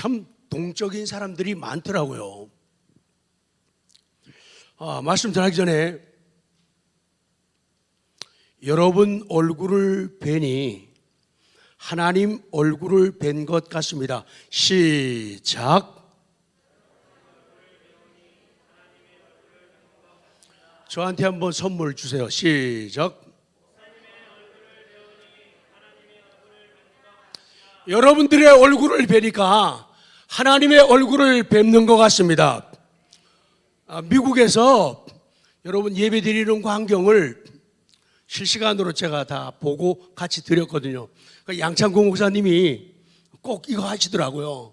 참 동적인 사람들이 많더라고요. 말씀 전하기 전에 여러분 얼굴을 뵈니 하나님 얼굴을 뵌 것 같습니다. 시작. 저한테 한번 선물 주세요. 시작. 여러분들의 얼굴을 뵈니까 하나님의 얼굴을 뵙는 것 같습니다. 미국에서 여러분 예배 드리는 광경을 실시간으로 제가 다 보고 같이 드렸거든요. 양창공 목사님이 꼭 이거 하시더라고요.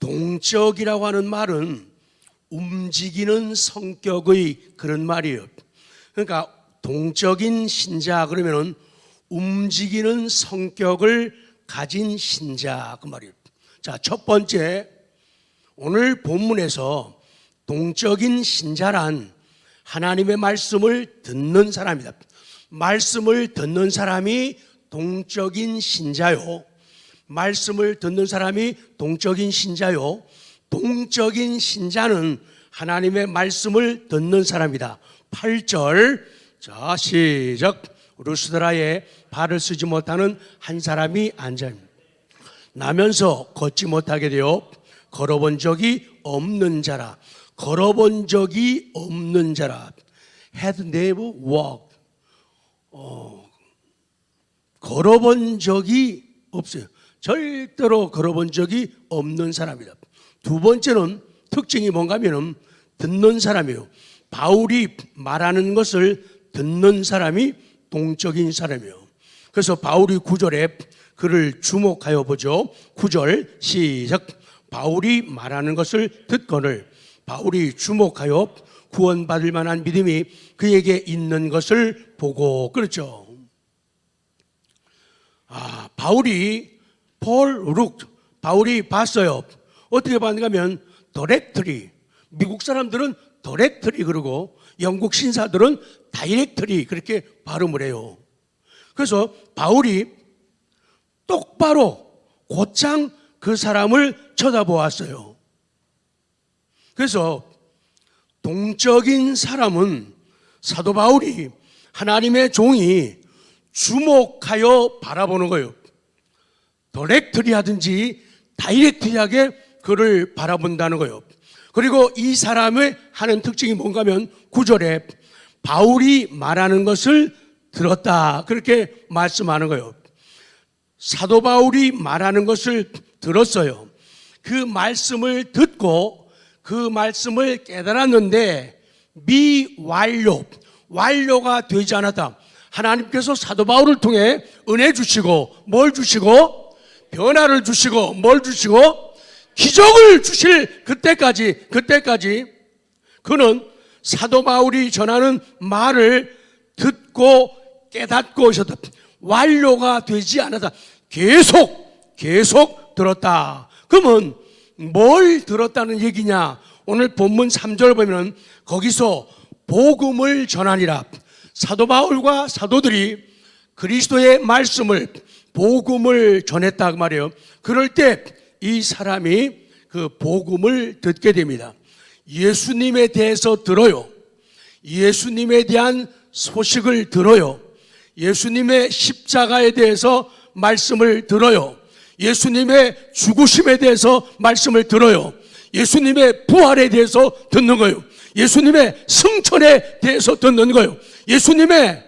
동적이라고 하는 말은 움직이는 성격의 그런 말이에요. 그러니까 동적인 신자 그러면은 움직이는 성격을 가진 신자 그 말이에요. 자, 첫 번째, 오늘 본문에서 동적인 신자란 하나님의 말씀을 듣는 사람이다. 말씀을 듣는 사람이 동적인 신자요. 말씀을 듣는 사람이 동적인 신자요. 동적인 신자는 하나님의 말씀을 듣는 사람이다. 8절, 자, 시작. 루스드라에 발을 쓰지 못하는 한 사람이 앉아있습니다. 나면서 걷지 못하게 되어 걸어본 적이 없는 자라. 걸어본 적이 없는 자라. Had never walked. 걸어본 적이 없어요. 절대로 걸어본 적이 없는 사람이다. 두 번째는 특징이 뭔가 하면 듣는 사람이에요. 바울이 말하는 것을 듣는 사람이 동적인 사람이에요. 그래서 바울이 9절에 그를 주목하여 보죠. 9절 시작. 바울이 말하는 것을 듣거늘 바울이 주목하여 구원받을 만한 믿음이 그에게 있는 것을 보고. 그렇죠. 바울이 봤어요. 어떻게 봤는가 하면 디렉트리, 미국 사람들은 디렉트리 그러고 영국 신사들은 다이렉트리 그렇게 발음을 해요. 그래서 바울이 똑바로 곧장 그 사람을 쳐다보았어요. 그래서 동적인 사람은 사도 바울이 하나님의 종이 주목하여 바라보는 거예요. 디렉트리 하든지 다이렉트하게 그를 바라본다는 거예요. 그리고 이 사람의 하는 특징이 뭔가 하면 9절에 바울이 말하는 것을 들었다 그렇게 말씀하는 거예요. 사도 바울이 말하는 것을 들었어요. 그 말씀을 듣고 그 말씀을 깨달았는데 완료가 되지 않았다. 하나님께서 사도 바울을 통해 은혜 주시고 뭘 주시고 변화를 주시고 뭘 주시고 기적을 주실 그때까지 그는 사도 바울이 전하는 말을 듣고 깨닫고 있었다. 완료가 되지 않았다. 계속 들었다. 그러면 뭘 들었다는 얘기냐? 오늘 본문 3절 보면 거기서 복음을 전하니라. 사도 바울과 사도들이 그리스도의 말씀을 복음을 전했다 그 말이에요. 그럴 때 이 사람이 그 복음을 듣게 됩니다. 예수님에 대해서 들어요. 예수님에 대한 소식을 들어요. 예수님의 십자가에 대해서 말씀을 들어요. 예수님의 죽으심에 대해서 말씀을 들어요. 예수님의 부활에 대해서 듣는 거예요. 예수님의 승천에 대해서 듣는 거예요. 예수님의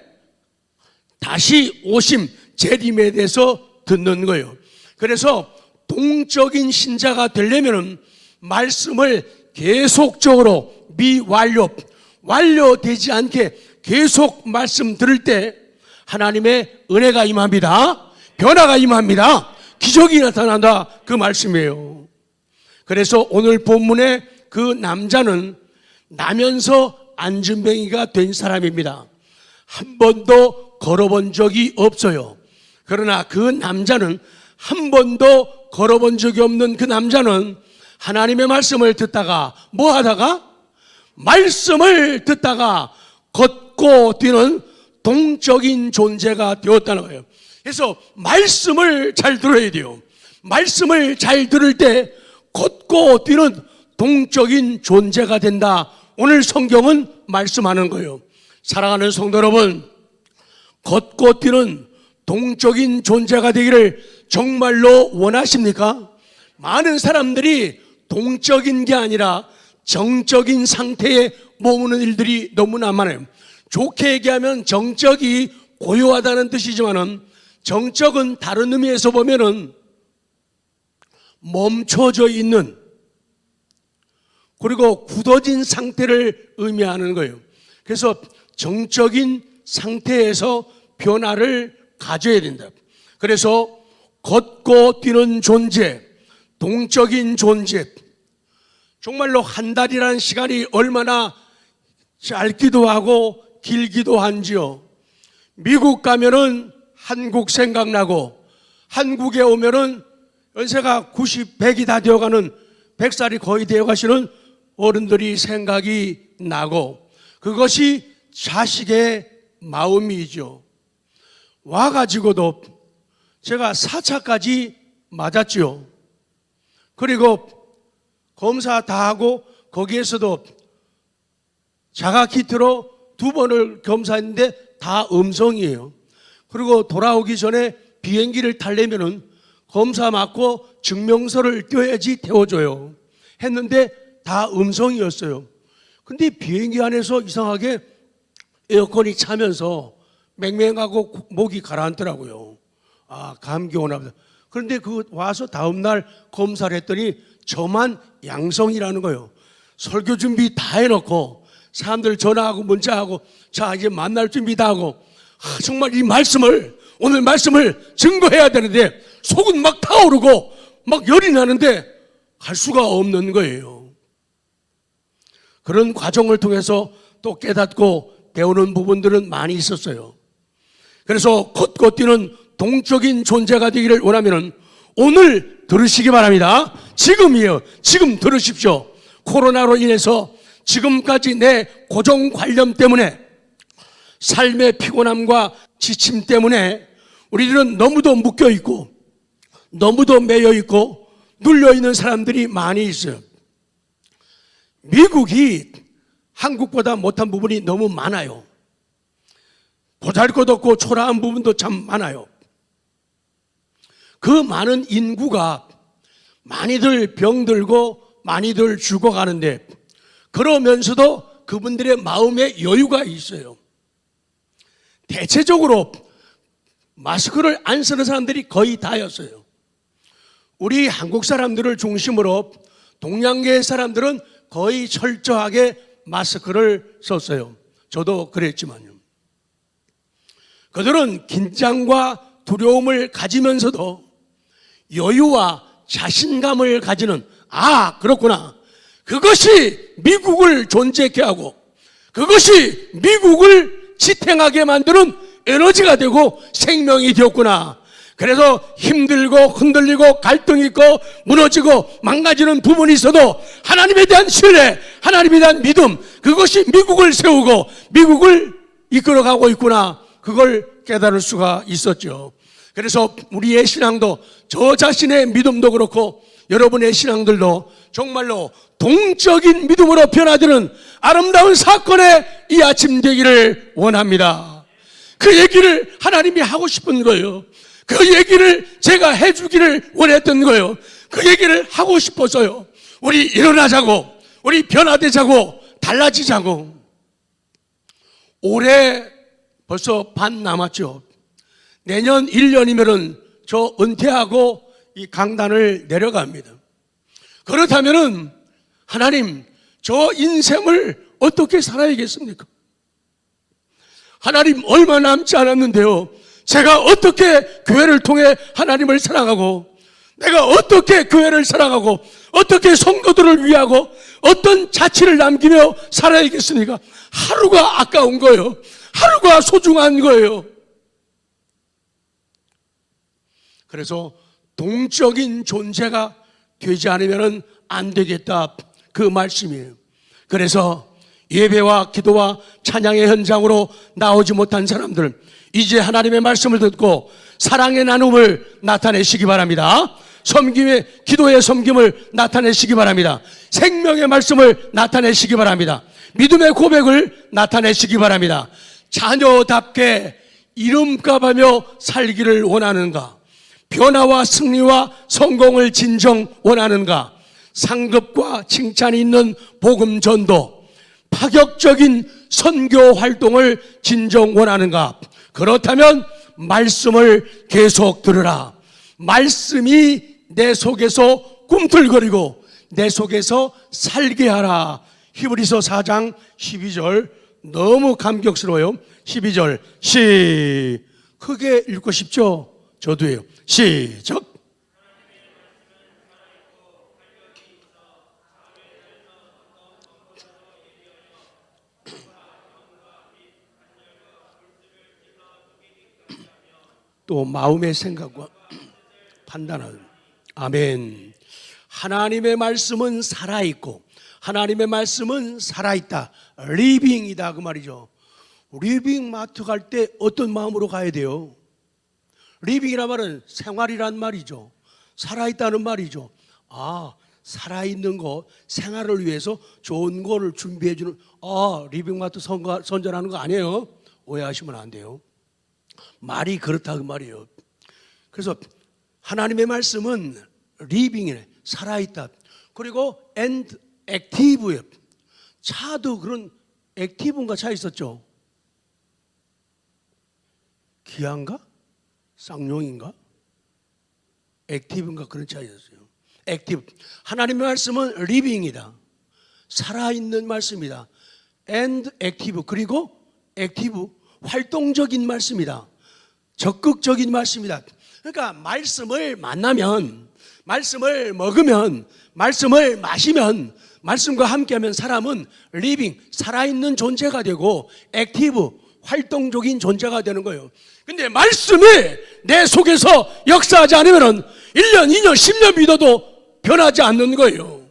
다시 오심, 재림에 대해서 듣는 거예요. 그래서 동적인 신자가 되려면 말씀을 계속적으로 완료되지 않게 계속 말씀 들을 때 하나님의 은혜가 임합니다. 변화가 임합니다. 기적이 나타난다 그 말씀이에요. 그래서 오늘 본문의 그 남자는 나면서 안진뱅이가 된 사람입니다. 한 번도 걸어본 적이 없어요. 그러나 그 남자는 한 번도 걸어본 적이 없는 그 남자는 하나님의 말씀을 듣다가 뭐 하다가 말씀을 듣다가 걷고 걷고 뛰는 동적인 존재가 되었다는 거예요. 그래서 말씀을 잘 들어야 돼요. 말씀을 잘 들을 때 걷고 뛰는 동적인 존재가 된다. 오늘 성경은 말씀하는 거예요. 사랑하는 성도 여러분, 걷고 뛰는 동적인 존재가 되기를 정말로 원하십니까? 많은 사람들이 동적인 게 아니라 정적인 상태에 머무는 일들이 너무나 많아요. 좋게 얘기하면 정적이 고요하다는 뜻이지만은 정적은 다른 의미에서 보면은 멈춰져 있는, 그리고 굳어진 상태를 의미하는 거예요. 그래서 정적인 상태에서 변화를 가져야 된다. 그래서 걷고 뛰는 존재, 동적인 존재, 정말로 한 달이라는 시간이 얼마나 짧기도 하고 길기도 한지요. 미국 가면은 한국 생각나고, 한국에 오면은 연세가 90, 100이 다 되어가는, 100살이 거의 되어가시는 어른들이 생각이 나고, 그것이 자식의 마음이죠. 와가지고도 제가 4차까지 맞았죠. 그리고 검사 다 하고 거기에서도 자가키트로 2번을 검사했는데 다 음성이에요. 그리고 돌아오기 전에 비행기를 타려면은 검사 맞고 증명서를 떼어야지 태워줘요. 했는데 다 음성이었어요. 근데 비행기 안에서 이상하게 에어컨이 차면서 맹맹하고 목이 가라앉더라고요. 아, 감기 오나 보다. 그런데 그 와서 다음날 검사를 했더니 저만 양성이라는 거예요. 설교 준비 다 해놓고 사람들 전화하고 문자하고 자 이제 만날 준비 다 하고 정말 이 말씀을, 오늘 말씀을 증거해야 되는데 속은 막 타오르고 막 열이 나는데 갈 수가 없는 거예요. 그런 과정을 통해서 또 깨닫고 배우는 부분들은 많이 있었어요. 그래서 걷고 뛰는 동적인 존재가 되기를 원하면 오늘 들으시기 바랍니다. 지금이에요. 지금 들으십시오. 코로나로 인해서 지금까지 내 고정 관념 때문에, 삶의 피곤함과 지침 때문에 우리들은 너무도 묶여 있고 너무도 매여 있고 눌려 있는 사람들이 많이 있어요. 미국이 한국보다 못한 부분이 너무 많아요. 보잘것없고 초라한 부분도 참 많아요. 그 많은 인구가 많이들 병들고 많이들 죽어가는데, 그러면서도 그분들의 마음에 여유가 있어요. 대체적으로 마스크를 안 쓰는 사람들이 거의 다였어요. 우리 한국 사람들을 중심으로 동양계 사람들은 거의 철저하게 마스크를 썼어요. 저도 그랬지만요. 그들은 긴장과 두려움을 가지면서도 여유와 자신감을 가지는, 아, 그렇구나. 그것이 미국을 존재케 하고 그것이 미국을 지탱하게 만드는 에너지가 되고 생명이 되었구나. 그래서 힘들고 흔들리고 갈등이 있고 무너지고 망가지는 부분이 있어도 하나님에 대한 신뢰, 하나님에 대한 믿음, 그것이 미국을 세우고 미국을 이끌어가고 있구나. 그걸 깨달을 수가 있었죠. 그래서 우리의 신앙도, 저 자신의 믿음도 그렇고 여러분의 신앙들도 정말로 동적인 믿음으로 변화되는 아름다운 사건의 이 아침 되기를 원합니다. 그 얘기를 하나님이 하고 싶은 거예요. 그 얘기를 제가 해주기를 원했던 거예요. 그 얘기를 하고 싶어서요. 우리 일어나자고, 우리 변화되자고, 달라지자고. 올해 벌써 반 남았죠. 내년 1년이면은 저 은퇴하고 이 강단을 내려갑니다. 그렇다면은 하나님, 저 인생을 어떻게 살아야겠습니까? 하나님, 얼마 남지 않았는데요. 제가 어떻게 교회를 통해 하나님을 사랑하고, 내가 어떻게 교회를 사랑하고, 어떻게 성도들을 위하고, 어떤 자취를 남기며 살아야겠습니까? 하루가 아까운 거예요. 하루가 소중한 거예요. 그래서 동적인 존재가 되지 않으면 안 되겠다, 그 말씀이에요. 그래서 예배와 기도와 찬양의 현장으로 나오지 못한 사람들, 이제 하나님의 말씀을 듣고 사랑의 나눔을 나타내시기 바랍니다. 섬김의, 기도의 섬김을 나타내시기 바랍니다. 생명의 말씀을 나타내시기 바랍니다. 믿음의 고백을 나타내시기 바랍니다. 자녀답게 이름값하며 살기를 원하는가? 변화와 승리와 성공을 진정 원하는가? 상급과 칭찬이 있는 복음 전도, 파격적인 선교 활동을 진정 원하는가? 그렇다면 말씀을 계속 들으라. 말씀이 내 속에서 꿈틀거리고 내 속에서 살게 하라. 히브리서 4장 12절 너무 감격스러워요. 12절 크게 읽고 싶죠? 저도요. 시작. 또 마음의 생각과 판단을. 아멘. 하나님의 말씀은 살아있고 하나님의 말씀은 살아있다. 리빙이다 그 말이죠. 리빙 마트 갈 때 어떤 마음으로 가야 돼요? 리빙이란 말은 생활이란 말이죠. 살아있다는 말이죠. 아, 살아있는 거, 생활을 위해서 좋은 거를 준비해주는, 리빙 마트 선전하는 거 아니에요. 오해하시면 안 돼요. 말이 그렇다 그 말이에요. 그래서 하나님의 말씀은 리빙이네, 살아있다. 그리고 and 액티브예요. 차도 그런 액티브인가 차 있었죠. 기아인가? 쌍용인가? 액티브인가 그런 차 있었어요. 액티브. 하나님의 말씀은 리빙이다. 살아있는 말씀이다. and 액티브. 그리고 액티브. 활동적인 말씀이다. 적극적인 말씀이다. 그러니까 말씀을 만나면, 말씀을 먹으면, 말씀을 마시면, 말씀과 함께하면 사람은 리빙, 살아있는 존재가 되고 액티브, 활동적인 존재가 되는 거예요. 근데 말씀이 내 속에서 역사하지 않으면 1년, 2년, 10년 믿어도 변하지 않는 거예요.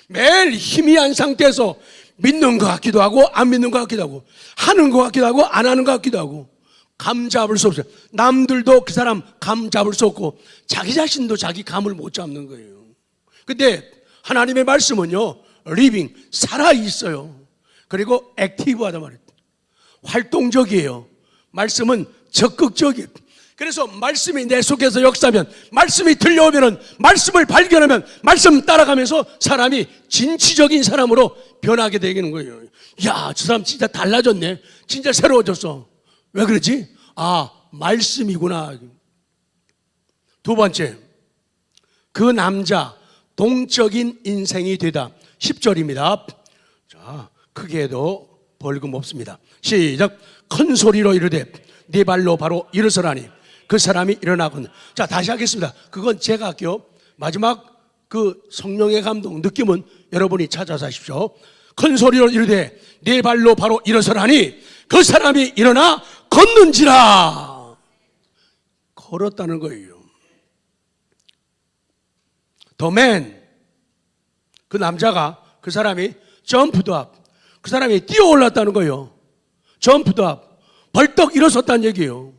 매일 희미한 상태에서 믿는 것 같기도 하고 안 믿는 것 같기도 하고 하는 것 같기도 하고 안 하는 것 같기도 하고 감 잡을 수 없어요. 남들도 그 사람 감 잡을 수 없고 자기 자신도 자기 감을 못 잡는 거예요. 근데 하나님의 말씀은요, 리빙, 살아있어요. 그리고 액티브하단 말이에요. 활동적이에요. 말씀은 적극적이에요. 그래서 말씀이 내 속에서 역사하면, 말씀이 들려오면, 말씀을 발견하면, 말씀 따라가면서 사람이 진취적인 사람으로 변하게 되는 거예요. 야, 저 사람 진짜 달라졌네. 진짜 새로워졌어. 왜 그러지? 말씀이구나. 두 번째, 그 남자 동적인 인생이 되다. 10절입니다. 자, 크게 해도 벌금 없습니다. 시작. 큰 소리로 이르되 네 발로 바로 일어서라니 그 사람이 일어나거든. 자, 다시 하겠습니다. 그건 제가 할게요. 마지막 그 성령의 감동 느낌은 여러분이 찾아서 하십시오. 큰 소리로 이르되 네 발로 바로 일어서라니 그 사람이 일어나 걷는지라. 걸었다는 거예요. 더맨, 그 남자가, 그 사람이 점프드업, 그 사람이 뛰어 올랐다는 거예요. 점프드업, 벌떡 일어섰다는 얘기예요.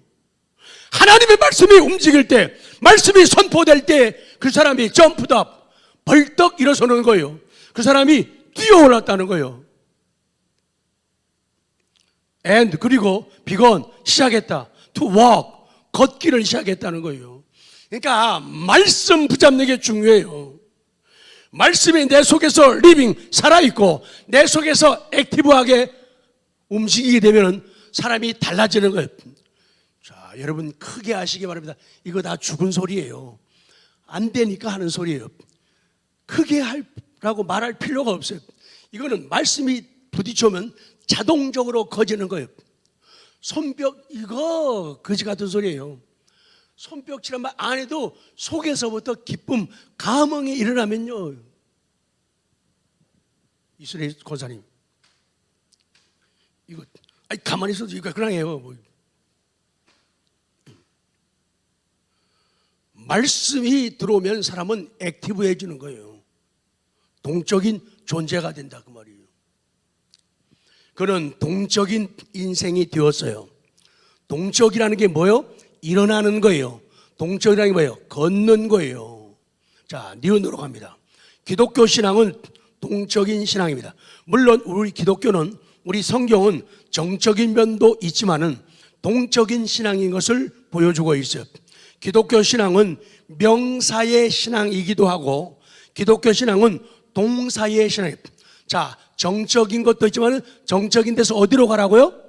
하나님의 말씀이 움직일 때, 말씀이 선포될 때 그 사람이 점프드업, 벌떡 일어서는 거예요. 그 사람이 뛰어 올랐다는 거예요. and, 그리고 begun, 시작했다. to walk, 걷기를 시작했다는 거예요. 그러니까 말씀 붙잡는 게 중요해요. 말씀이 내 속에서 리빙, 살아있고 내 속에서 액티브하게 움직이게 되면 사람이 달라지는 거예요. 자, 여러분 크게 아시기 바랍니다. 이거 다 죽은 소리예요. 안 되니까 하는 소리예요. 크게 하라고 말할 필요가 없어요. 이거는 말씀이 부딪히면 자동적으로 커지는 거예요. 손뼉, 이거 거지 같은 소리예요. 손뼉치란 말 안 해도 속에서부터 기쁨, 감흥이 일어나면요. 이슬의 권사님, 이거 가만히 있어도 이거 그냥 해요. 말씀이 들어오면 사람은 액티브해지는 거예요. 동적인 존재가 된다 그 말이에요. 그는 동적인 인생이 되었어요. 동적이라는 게 뭐예요? 일어나는 거예요. 동적이라는 게 뭐예요? 걷는 거예요. 자, 니은으로 갑니다. 기독교 신앙은 동적인 신앙입니다. 물론 우리 기독교는, 우리 성경은 정적인 면도 있지만은 동적인 신앙인 것을 보여주고 있어요. 기독교 신앙은 명사의 신앙이기도 하고 기독교 신앙은 동사의 신앙입니다. 자, 정적인 것도 있지만 정적인 데서 어디로 가라고요?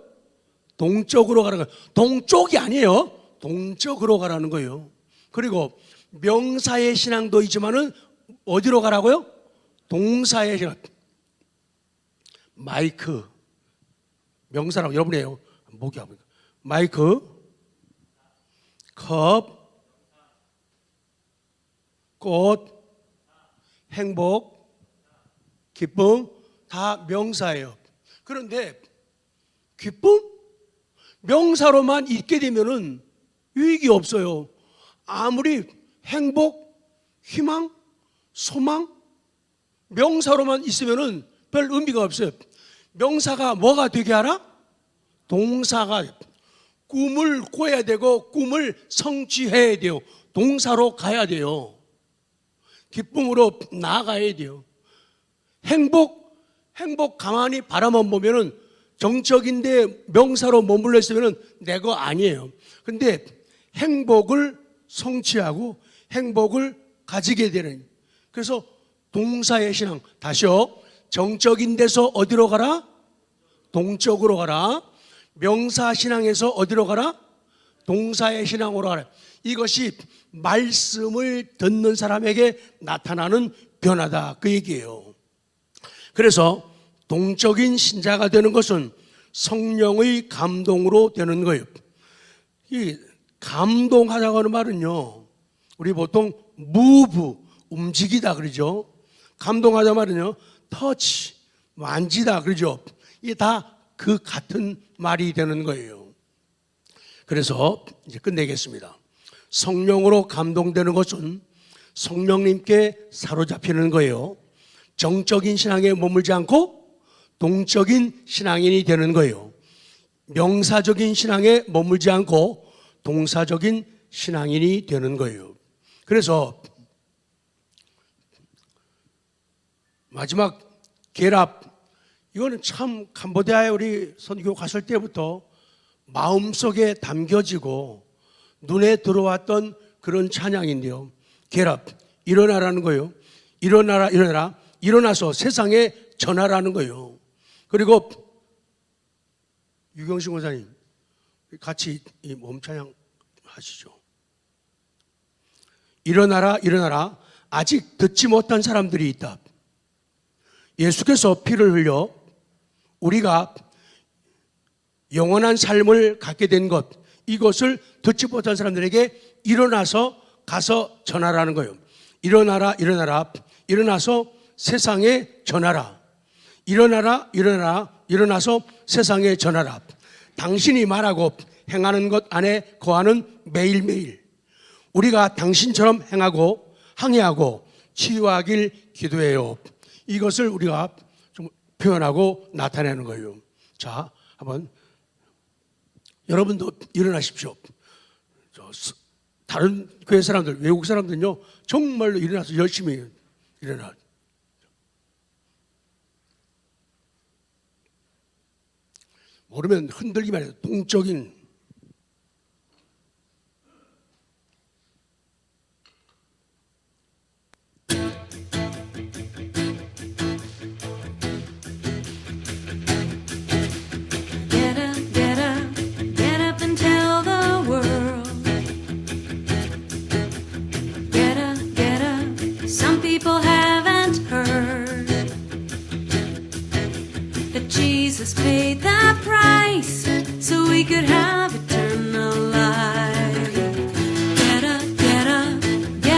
동쪽으로 가라는 거예요. 동쪽이 아니에요. 동쪽으로 가라는 거예요. 그리고 명사의 신앙도 있지만은 어디로 가라고요? 동사의 신앙. 마이크, 명사라고 여러분이에요. 목이 아프니까. 마이크, 컵, 꽃, 행복, 기쁨 다 명사예요. 그런데 기쁨? 명사로만 있게 되면은 유익이 없어요. 아무리 행복, 희망, 소망 명사로만 있으면은 별 의미가 없어요. 명사가 뭐가 되게 하라? 동사가. 꿈을 꿔야 되고 꿈을 성취해야 돼요. 동사로 가야 돼요. 기쁨으로 나아가야 돼요. 행복 가만히 바라만 보면은 정적인데 명사로 머물러 있으면은 내 거 아니에요. 근데 행복을 성취하고 행복을 가지게 되는, 그래서 동사의 신앙. 다시요. 정적인 데서 어디로 가라? 동쪽으로 가라. 명사 신앙에서 어디로 가라? 동사의 신앙으로 가라. 이것이 말씀을 듣는 사람에게 나타나는 변화다, 그 얘기예요. 그래서 동적인 신자가 되는 것은 성령의 감동으로 되는 거예요. 이 감동하자고 하는 말은요, 우리 보통 move, 움직이다 그러죠. 감동하자 말은요, touch, 만지다 그러죠. 이게 다 그 같은 말이 되는 거예요. 그래서 이제 끝내겠습니다. 성령으로 감동되는 것은 성령님께 사로잡히는 거예요. 정적인 신앙에 머물지 않고 동적인 신앙인이 되는 거예요. 명사적인 신앙에 머물지 않고 동사적인 신앙인이 되는 거예요. 그래서 마지막 결합, 이거는 참 캄보디아에 우리 선교 갔을 때부터 마음속에 담겨지고 눈에 들어왔던 그런 찬양인데요. 결합, 일어나라는 거예요. 일어나라, 일어나라. 일어나서 세상에 전하라는 거예요. 그리고 유경식 원사님 같이 이 몸찬양 하시죠. 일어나라, 일어나라. 아직 듣지 못한 사람들이 있다. 예수께서 피를 흘려 우리가 영원한 삶을 갖게 된 것, 이것을 듣지 못한 사람들에게 일어나서 가서 전하라는 거예요. 일어나라, 일어나라. 일어나서 세상에 전하라. 일어나라, 일어나라. 일어나서 세상에 전하라. 당신이 말하고 행하는 것 안에 거하는 매일매일 우리가 당신처럼 행하고 항해하고 치유하길 기도해요. 이것을 우리가 좀 표현하고 나타내는 거예요. 자, 한번 여러분도 일어나십시오. 다른 교회 사람들, 외국 사람들은요, 정말로 일어나서 열심히 일어나. 모르면 흔들기만 해도 동적인. Jesus paid the price so we could have eternal life. Get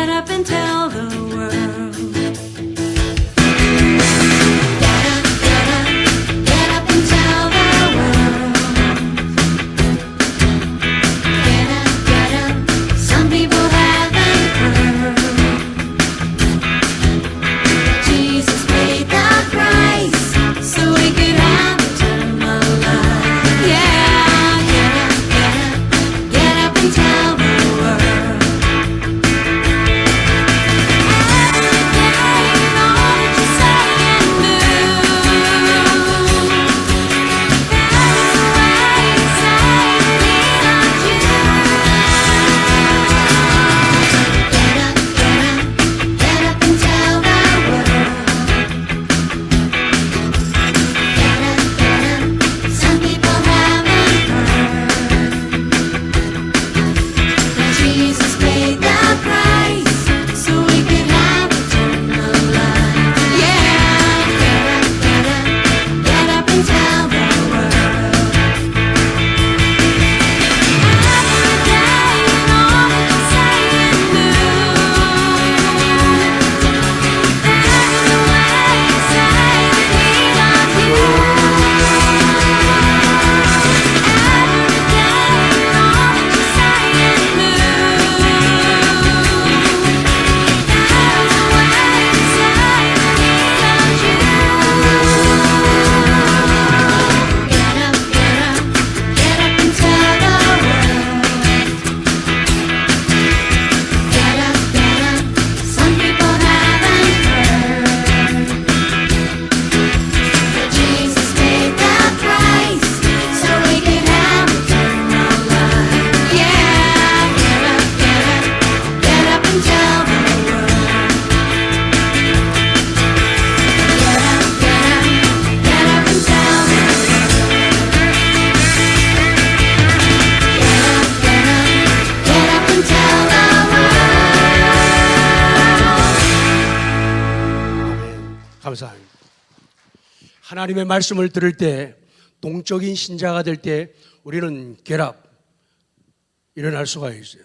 up and tell the world. Get up and tell the world. Get up, some people haven't heard. Jesus paid the price so we could have eternal life. 하나님의 말씀을 들을 때, 동적인 신자가 될 때 우리는 결합 일어날 수가 있어요.